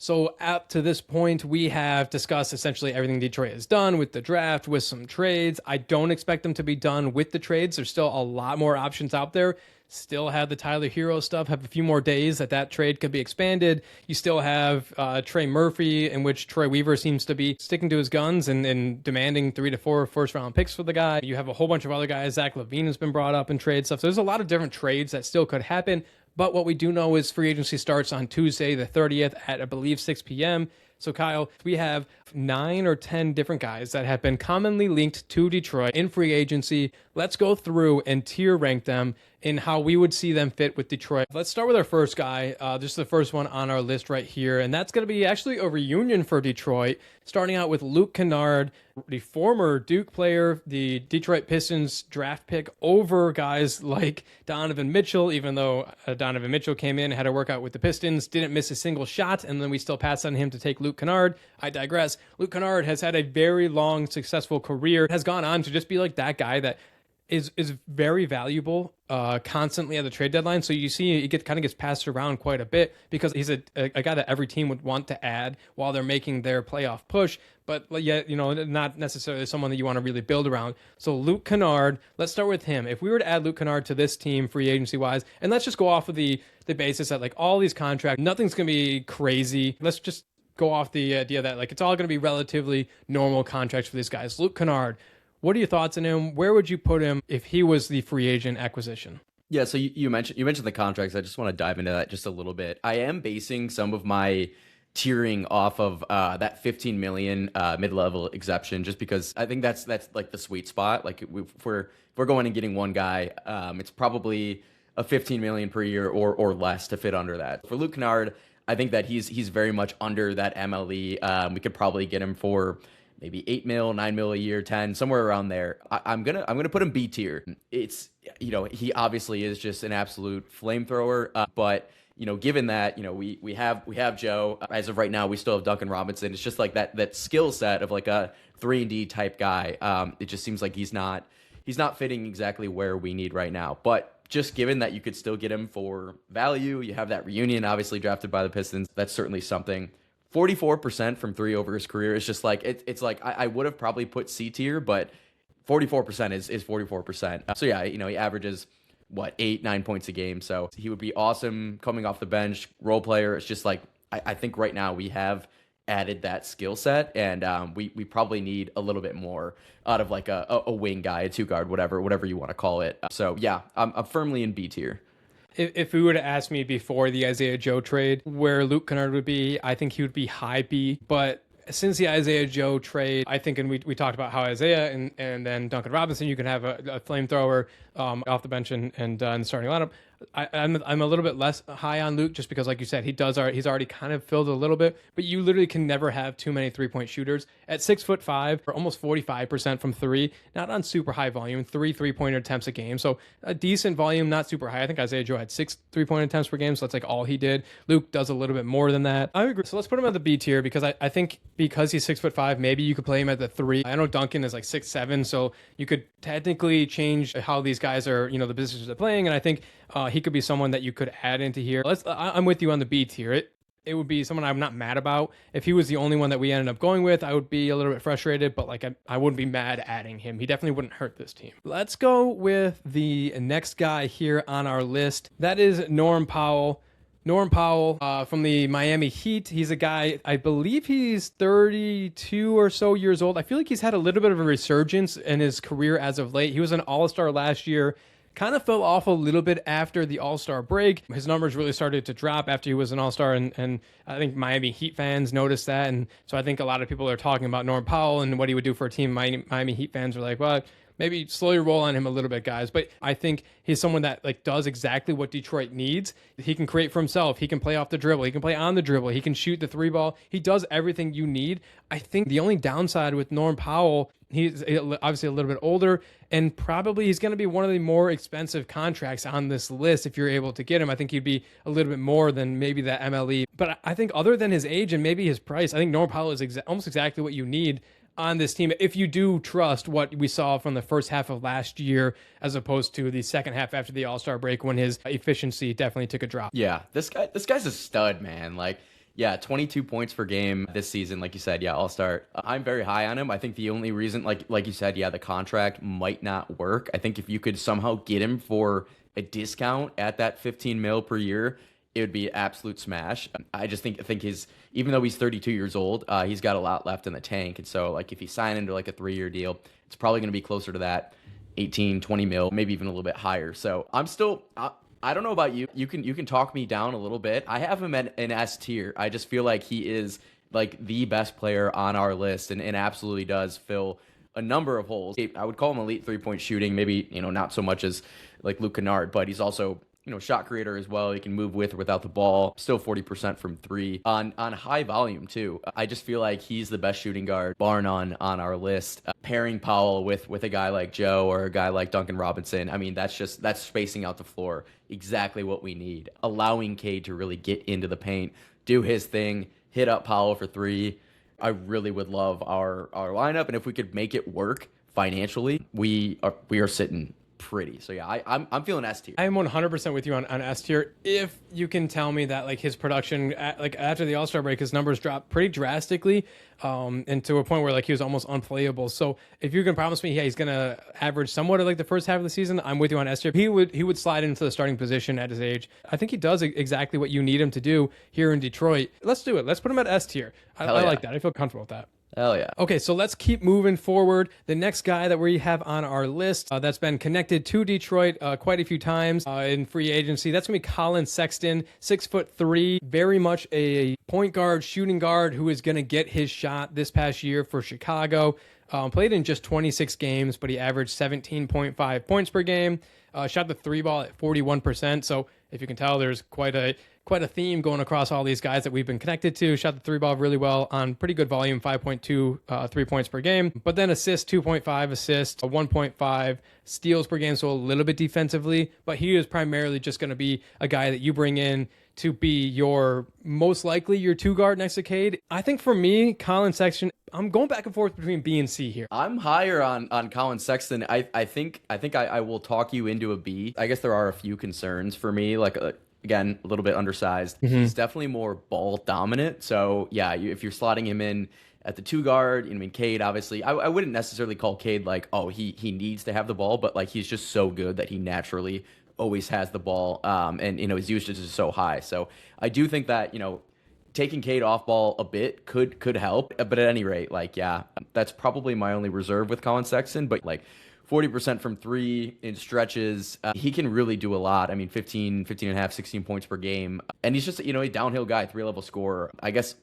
So up to this point, we have discussed essentially everything Detroit has done with the draft, with some trades. I don't expect them to be done with the trades. There's still a lot more options out there. Still have the Tyler Hero stuff, have a few more days that trade could be expanded. You still have Trey Murphy, in which Troy Weaver seems to be sticking to his guns and demanding 3 to 4 first-round picks for the guy. You have a whole bunch of other guys. Zach LaVine has been brought up in trade stuff. So there's a lot of different trades that still could happen. But what we do know is free agency starts on Tuesday, the 30th at, I believe, 6 p.m. So, Kyle, we have 9 or 10 different guys that have been commonly linked to Detroit in free agency. Let's go through and tier rank them in how we would see them fit with Detroit. Let's start with our first guy. This is the first one on our list right here, and that's going to be actually a reunion for Detroit, starting out with Luke Kennard, the former Duke player, the Detroit Pistons draft pick over guys like Donovan Mitchell, even though Donovan Mitchell came in, had a workout with the Pistons, didn't miss a single shot, and then we still passed on him to take Luke Kennard. I digress. Luke Kennard has had a very long, successful career, has gone on to just be like that guy that is very valuable constantly at the trade deadline. So you see he kind of gets passed around quite a bit because he's a guy that every team would want to add while they're making their playoff push, but yet, not necessarily someone that you want to really build around. So Luke Kennard, let's start with him. If we were to add Luke Kennard to this team free agency wise, and let's just go off of the basis that like all these contracts, nothing's going to be crazy. Let's just go off the idea that like it's all going to be relatively normal contracts for these guys. Luke Kennard, what are your thoughts on him? Where would you put him if he was the free agent acquisition? Yeah, so you mentioned the contracts. I just want to dive into that just a little bit. I am basing some of my tiering off of that 15 million mid-level exception, just because I think that's like the sweet spot. Like if we're going and getting one guy, it's probably a 15 million per year or less to fit under that. For Luke Kennard, I think that he's very much under that MLE. We could probably get him for maybe 8 mil, 9 mil a year, 10, somewhere around there. I'm gonna put him B tier. It's, he obviously is just an absolute flamethrower. But given that, we have Joe. As of right now, we still have Duncan Robinson. It's just like that skill set of like a 3-and-D type guy. It just seems like he's not fitting exactly where we need right now. But just given that you could still get him for value, you have that reunion obviously drafted by the Pistons. That's certainly something. 44% from 3 over his career is just like, it's like I would have probably put C tier, but 44% is 44%. So yeah, he averages 8-9 points a game. So he would be awesome coming off the bench, role player. It's just like, I think right now we have added that skill set, and we probably need a little bit more out of like a wing guy, a 2-guard, whatever you want to call it. So yeah, I'm firmly in B tier. If we were to ask me before the Isaiah Joe trade where Luke Kennard would be, I think he would be high B. But since the Isaiah Joe trade, I think, and we talked about how Isaiah and then Duncan Robinson, you can have a flamethrower off the bench and in the starting lineup. I'm a little bit less high on Luke just because, like you said, he's already kind of filled a little bit, but you literally can never have too many 3-point shooters. At 6'5", or almost 45% from 3, not on super high volume, 3-pointer attempts a game. So a decent volume, not super high. I think Isaiah Joe had 6 3-point attempts per game, so that's like all he did. Luke does a little bit more than that. I agree. So let's put him at the B tier because I think because he's 6'5", maybe you could play him at the 3. I know Duncan is like 6'7", so you could technically change how these guys are, the positions they're playing, and I think he could be someone that you could add into here. I'm with you on the B tier. It would be someone I'm not mad about. If he was the only one that we ended up going with, I would be a little bit frustrated, but like I wouldn't be mad adding him. He definitely wouldn't hurt this team. Let's go with the next guy here on our list. That is Norm Powell. Norm Powell from the Miami Heat. He's a guy, I believe he's 32 or so years old. I feel like he's had a little bit of a resurgence in his career as of late. He was an All-Star last year. Kind of fell off a little bit after the All-Star break. His numbers really started to drop after he was an All-Star, and I think Miami Heat fans noticed that. And so I think a lot of people are talking about Norm Powell and what he would do for a team. Miami Heat fans are like, well, maybe slowly roll on him a little bit, guys. But I think he's someone that like does exactly what Detroit needs. He can create for himself. He can play off the dribble. He can play on the dribble. He can shoot the 3 ball. He does everything you need. I think the only downside with Norm Powell, he's obviously a little bit older, and probably he's going to be one of the more expensive contracts on this list if you're able to get him. I think he'd be a little bit more than maybe the MLE. But I think other than his age and maybe his price, I think Norm Powell is almost exactly what you need on this team if you do trust what we saw from the first half of last year as opposed to the second half after the All-Star break when his efficiency definitely took a drop. Yeah, this guy's a stud, man. Like Yeah, 22 points per game this season, like you said. Yeah, I'll start. I'm very high on him. I think the only reason, like you said, yeah, the contract might not work. I think if you could somehow get him for a discount at that 15 mil per year, it would be an absolute smash. I just think his, even though he's 32 years old, he's got a lot left in the tank. And so, like, if he signed into like a 3-year deal, it's probably going to be closer to that 18, 20 mil, maybe even a little bit higher. So I'm still, I don't know about you. You can talk me down a little bit. I have him at an S tier. I just feel like he is like the best player on our list, and absolutely does fill a number of holes. I would call him elite 3-point shooting. Maybe, not so much as like Luke Kennard, but he's also, shot creator as well. He can move with or without the ball. Still 40% from 3 on high volume too. I just feel like he's the best shooting guard, bar none, on our list. Pairing Powell with a guy like Joe or a guy like Duncan Robinson, I mean, that's spacing out the floor. Exactly what we need. Allowing Cade to really get into the paint, do his thing, hit up Powell for 3. I really would love our lineup, and if we could make it work financially, we are sitting pretty. So yeah, I'm feeling S tier. I'm 100% with you on S tier. If you can tell me that like his production, like after the All-Star break, his numbers dropped pretty drastically, and to a point where like he was almost unplayable. So if you can promise me, yeah, he's gonna average somewhat of like the first half of the season, I'm with you on S tier. He would slide into the starting position at his age. I think he does exactly what you need him to do here in Detroit. Let's do it. Let's put him at S tier. I like that. I feel comfortable with that. Hell yeah. Okay, so let's keep moving forward. The next guy that we have on our list that's been connected to Detroit quite a few times in free agency, that's going to be Colin Sexton, 6'3", very much a point guard, shooting guard who is going to get his shot this past year for Chicago. Played in just 26 games, but he averaged 17.5 points per game. Shot the 3 ball at 41%. So if you can tell, there's quite a theme going across all these guys that we've been connected to. Shot the 3 ball really well on pretty good volume, 5.2 3 points per game. But then assists, 2.5 assists, 1.5 steals per game, so a little bit defensively. But he is primarily just going to be a guy that you bring in to be your, most likely, your 2 guard next to Cade. I think for me, Colin Sexton, I'm going back and forth between B and C here. I'm higher on Colin Sexton. I think I will talk you into a B. I guess there are a few concerns for me, like again, a little bit undersized. He's definitely more ball dominant. So yeah, if you're slotting him in at the 2 guard, Cade, obviously, I wouldn't necessarily call Cade like, oh, he needs to have the ball, but like he's just so good that he naturally always has the ball. And his usage is so high. So I do think that, taking Cade off ball a bit could help. But at any rate, like, yeah, that's probably my only reserve with Colin Sexton. But like 40% from 3 in stretches, he can really do a lot. 15 and a half, 16 points per game. And he's just, a downhill guy, 3-level scorer. I guess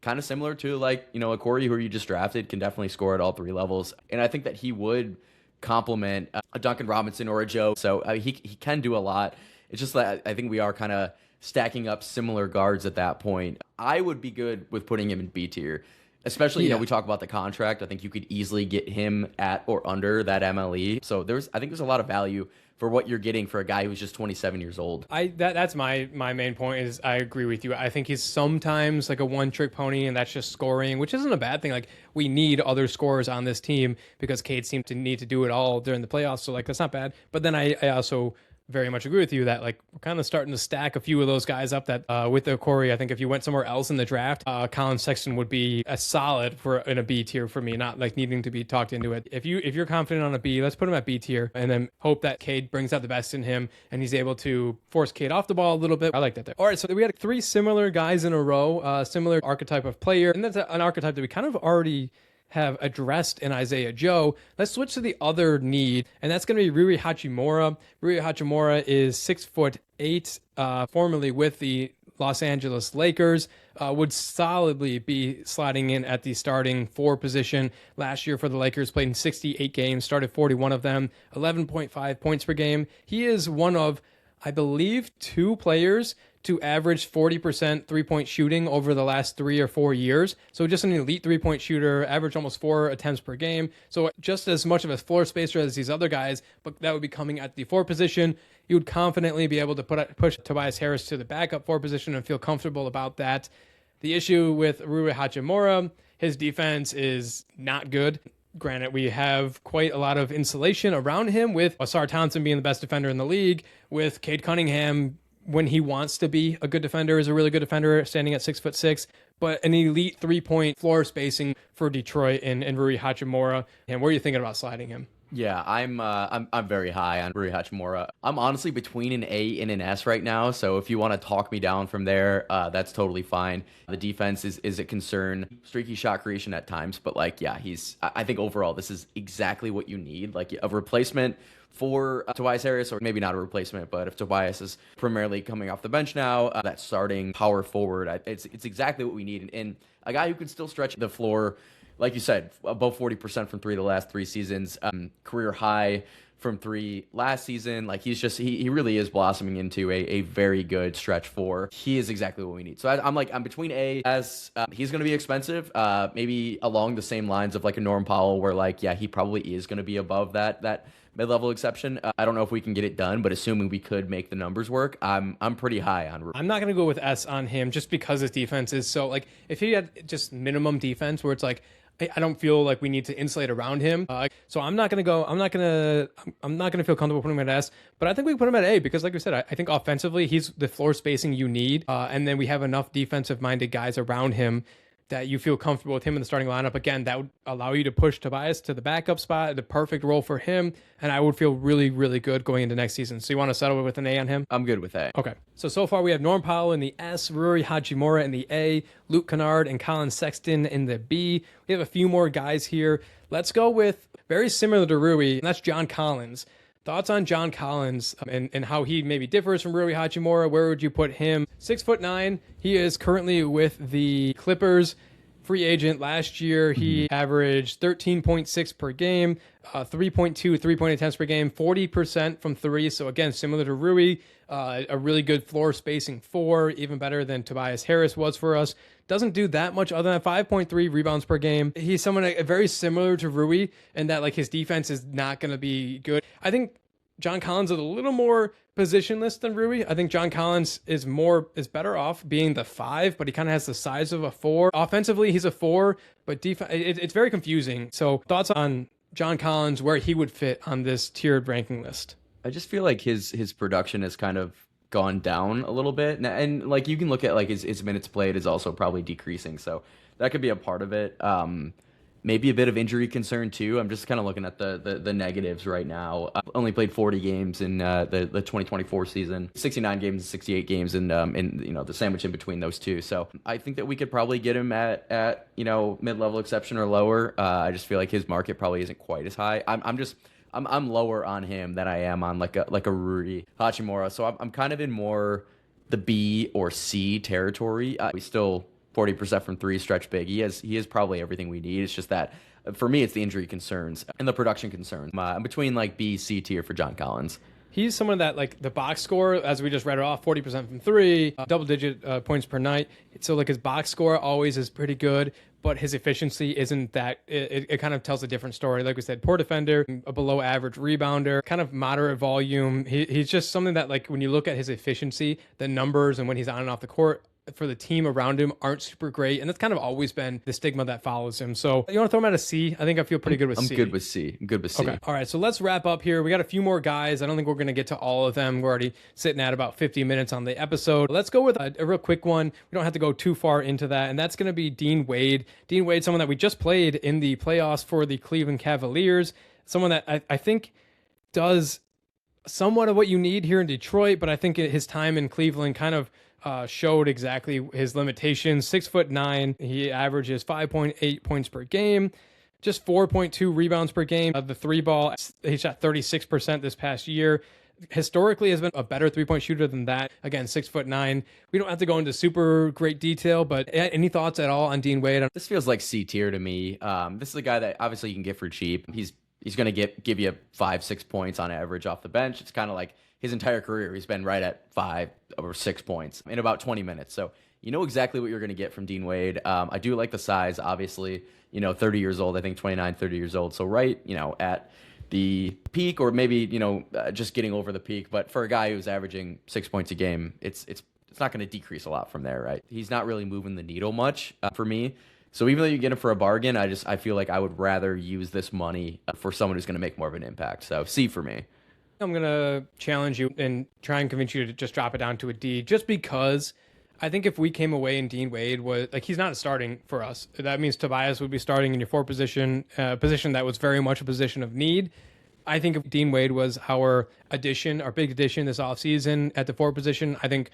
kind of similar to like, a Corey who you just drafted, can definitely score at all 3 levels. And I think that he would complement a Duncan Robinson or a Joe. So he can do a lot. It's just that I think we are kind of stacking up similar guards at that point. I would be good with putting him in B tier, especially, we talk about the contract. I think you could easily get him at or under that MLE. So I think there's a lot of value for what you're getting for a guy who's just 27 years old. That's my main point is I agree with you. I think he's sometimes like a one-trick pony, and that's just scoring, which isn't a bad thing. Like, we need other scorers on this team because Cade seemed to need to do it all during the playoffs. So like, that's not bad. But then I also very much agree with you that like we're kind of starting to stack a few of those guys up that with the Corey, I think if you went somewhere else in the draft, Colin Sexton would be a solid in a B tier for me, not like needing to be talked into it. If you're confident on a B, let's put him at B tier and then hope that Cade brings out the best in him and he's able to force Cade off the ball a little bit. I like that there. All right, so we had 3 similar guys in a row, similar archetype of player, and that's an archetype that we kind of already have addressed in Isaiah Joe. Let's switch to the other need, and that's going to be Rui Hachimura. Rui Hachimura is 6'8", formerly with the Los Angeles Lakers, would solidly be sliding in at the starting 4 position. Last year for the Lakers, played in 68 games, started 41 of them, 11.5 points per game. He is one of, I believe, 2 players to average 40% 3-point shooting over the last 3 or 4 years. So just an elite 3-point shooter, average almost 4 attempts per game. So just as much of a floor spacer as these other guys, but that would be coming at the 4 position. You would confidently be able to push Tobias Harris to the backup 4 position and feel comfortable about that. The issue with Rui Hachimura, his defense is not good. Granted, we have quite a lot of insulation around him with Asar Thompson being the best defender in the league, with Cade Cunningham when he wants to be a good defender, is a really good defender, standing at 6'6", but an elite 3-point floor spacing for Detroit and Rui Hachimura. And where are you thinking about sliding him? Yeah, I'm very high on Rui Hachimura. I'm honestly between an A and an S right now, so if you want to talk me down from there, that's totally fine. The defense is a concern. Streaky shot creation at times, but like, yeah, I think overall this is exactly what you need, like a replacement for Tobias Harris, or maybe not a replacement, but if Tobias is primarily coming off the bench now, that starting power forward, it's exactly what we need, and a guy who can still stretch the floor. Like you said, above 40% from three the last 3 seasons, career high from 3 last season. Like he really is blossoming into a very good stretch 4. He is exactly what we need. So I'm between A, as he's going to be expensive, maybe along the same lines of like a Norm Powell, where like, yeah, he probably is going to be above that mid-level exception. I don't know if we can get it done, but assuming we could make the numbers work, I'm pretty high on. I'm not going to go with S on him just because his defense is so, like, if he had just minimum defense where it's like, I don't feel like we need to insulate around him. So I'm not going to feel comfortable putting him at S, but I think we can put him at A because, like we said, I think offensively he's the floor spacing you need. And then we have enough defensive minded guys around him that you feel comfortable with him in the starting lineup. Again, that would allow you to push Tobias to the backup spot, the perfect role for him. And I would feel really, really good going into next season. So you want to settle with an A on him? I'm good with A. Okay. So far we have Norm Powell in the S, Rui Hachimura in the A, Luke Kennard and Colin Sexton in the B. We have a few more guys here. Let's go with very similar to Rui, and that's John Collins. Thoughts on John Collins and how he maybe differs from Rui Hachimura? Where would you put him? 6'9". He is currently with the Clippers. Free agent. Last year, he averaged 13.6 per game, 3.2 3-point attempts per game, 40% from 3. So again, similar to Rui, a really good floor spacing 4, even better than Tobias Harris was for us. Doesn't do that much other than 5.3 rebounds per game. He's someone very similar to Rui in that like his defense is not going to be good. I think John Collins is a little more positionless than Rui. I think John Collins is better off being the 5, but he kind of has the size of a 4. Offensively, he's a 4, but it's very confusing. So thoughts on John Collins, where he would fit on this tiered ranking list? I just feel like his production has kind of gone down a little bit, and like you can look at like his minutes played is also probably decreasing, so that could be a part of it. Maybe a bit of injury concern too. I'm just kind of looking at the negatives right now. Only played 40 games in the 2024 season, 69 games, 68 games, and the sandwich in between those two. So I think that we could probably get him at mid-level exception or lower. I just feel like his market probably isn't quite as high. I'm lower on him than I am on like a Rui Hachimura. So I'm kind of in more the B or C territory. We still 40% from 3 stretch big. He is probably everything we need. It's just that for me, it's the injury concerns and the production concerns. I'm between like B, C tier for John Collins. He's someone that like the box score, as we just read it off, 40% from 3, double-digit points per night. So like his box score always is pretty good, but his efficiency isn't that. It kind of tells a different story. Like we said, poor defender, a below-average rebounder, kind of moderate volume. He's just something that like when you look at his efficiency, the numbers and when he's on and off the court, for the team around him aren't super great, and that's kind of always been the stigma that follows him. So you want to throw him at a C? I think I feel pretty good with C. I'm good with C. Okay. All right, so let's wrap up here. We got a few more guys. I don't think we're going to get to all of them. We're already sitting at about 50 minutes on the episode. Let's go with a real quick one. We don't have to go too far into that, and that's going to be Dean Wade. Dean Wade, someone that we just played in the playoffs for the Cleveland Cavaliers, someone that I think does somewhat of what you need here in Detroit, but I think his time in Cleveland kind of showed exactly his limitations. 6'9", he averages 5.8 points per game, just 4.2 rebounds per game. The 3-ball, he shot 36% this past year. Historically has been a better 3-point shooter than that. Again, 6'9". We don't have to go into super great detail, but any thoughts at all on Dean Wade? This feels like C tier to me. This is a guy that obviously you can get for cheap. He's going to give you 5-6 points on average off the bench. It's kind of like his entire career, he's been right at 5 or 6 points in about 20 minutes. So you know exactly what you're going to get from Dean Wade. I do like the size, obviously, 30 years old, I think 29, 30 years old. So right, at the peak, or maybe, just getting over the peak. But for a guy who's averaging 6 points a game, it's not going to decrease a lot from there, right? He's not really moving the needle much for me. So even though you get him for a bargain, I feel like I would rather use this money for someone who's going to make more of an impact. So C for me. I'm going to challenge you and try and convince you to just drop it down to a D, just because I think if we came away and Dean Wade was like, he's not starting for us. That means Tobias would be starting in your 4 position, position that was very much a position of need. I think if Dean Wade was our addition, our big addition this offseason at the 4 position, I think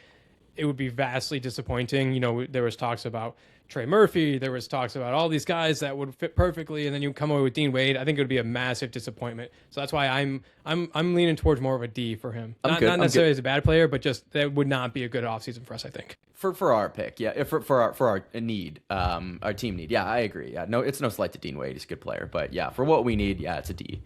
it would be vastly disappointing. You know, there was talks about Trey Murphy, there was talks about all these guys that would fit perfectly, and then you come away with Dean Wade. I think it would be a massive disappointment. So that's why I'm leaning towards more of a D for him. Not necessarily as a bad player, but just that would not be a good offseason for us, I think. For our pick, yeah, for our need, our team need, yeah, I agree. Yeah, no, it's no slight to Dean Wade. He's a good player, but yeah, for what we need, yeah, it's a D.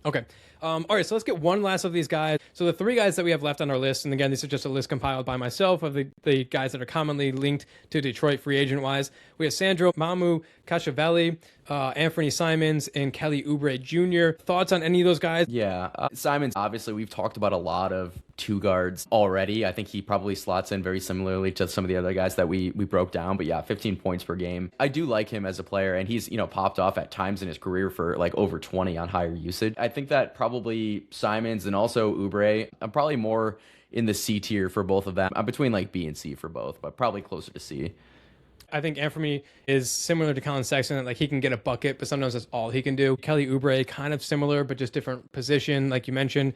Okay. All right, so let's get one last of these guys. So the 3 guys that we have left on our list, and again, this is just a list compiled by myself of the guys that are commonly linked to Detroit free agent-wise. We have Sandro Mamu Kashavelli, Anthony Simons, and Kelly Oubre Jr. Thoughts on any of those guys? Yeah, Simons, obviously, we've talked about a lot of 2 guards already. I think he probably slots in very similarly to some of the other guys that we broke down. But yeah, 15 points per game. I do like him as a player, and he's, popped off at times in his career for like over 20 on higher usage. I think that probably Simons and also Oubre, I'm probably more in the C tier for both of them. I'm between like B and C for both, but probably closer to C. I think Anthony is similar to Colin Sexton. Like, he can get a bucket, but sometimes that's all he can do. Kelly Oubre, kind of similar, but just different position, like you mentioned.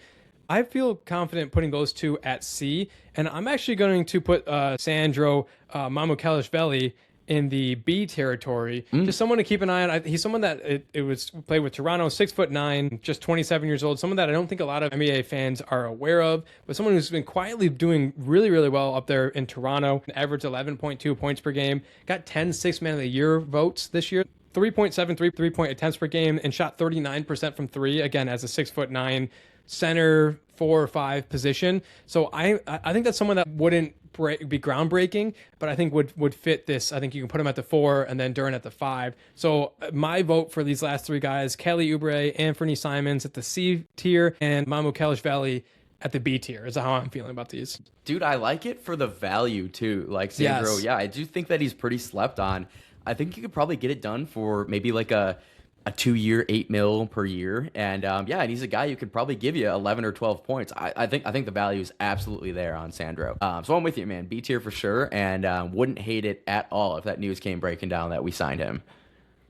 I feel confident putting those 2 at C, and I'm actually going to put Sandro Mamukelashvili in the B territory. Just someone to keep an eye on. He's someone that it was played with Toronto, 6'9", just 27 years old. Someone that I don't think a lot of NBA fans are aware of, but someone who's been quietly doing really, really well up there in Toronto. Averaged 11.2 points per game. Got 10 Sixth Man of the Year votes this year. 3.73 3-point attempts per game, and shot 39% from 3. Again, as a 6'9" center, 4 or 5 position. So I think that's someone that wouldn't be groundbreaking, but I think would fit this. I think you can put him at the 4 and then Duren at the 5. So my vote for these last 3 guys: Kelly Oubre, Anthony Simons at the C tier, and Mamukelashvili at the B tier is how I'm feeling about these. Dude, I like it for the value too. Like Sandro, Yes. Yeah, I do think that he's pretty slept on. I think you could probably get it done for maybe like a 2-year, $8 million per year. And and he's a guy who could probably give you 11 or 12 points. I think the value is absolutely there on Sandro. So I'm with you, man. B tier for sure, and wouldn't hate it at all if that news came breaking down that we signed him.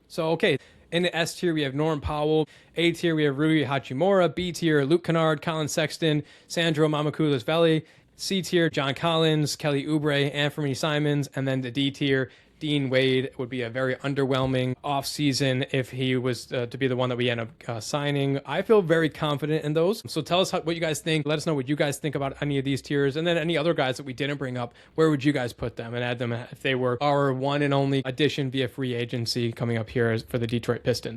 So, okay. In the S tier, we have Norm Powell. A tier, we have Rui Hachimura. B tier, Luke Kennard, Colin Sexton, Sandro Mamukelashvili. C tier, John Collins, Kelly Oubre, Anthony Simons. And then the D tier, Dean Wade. Would be a very underwhelming offseason if he was to be the one that we end up signing. I feel very confident in those. So tell us what you guys think. Let us know what you guys think about any of these tiers. And then any other guys that we didn't bring up, where would you guys put them and add them if they were our one and only addition via free agency coming up here for the Detroit Pistons?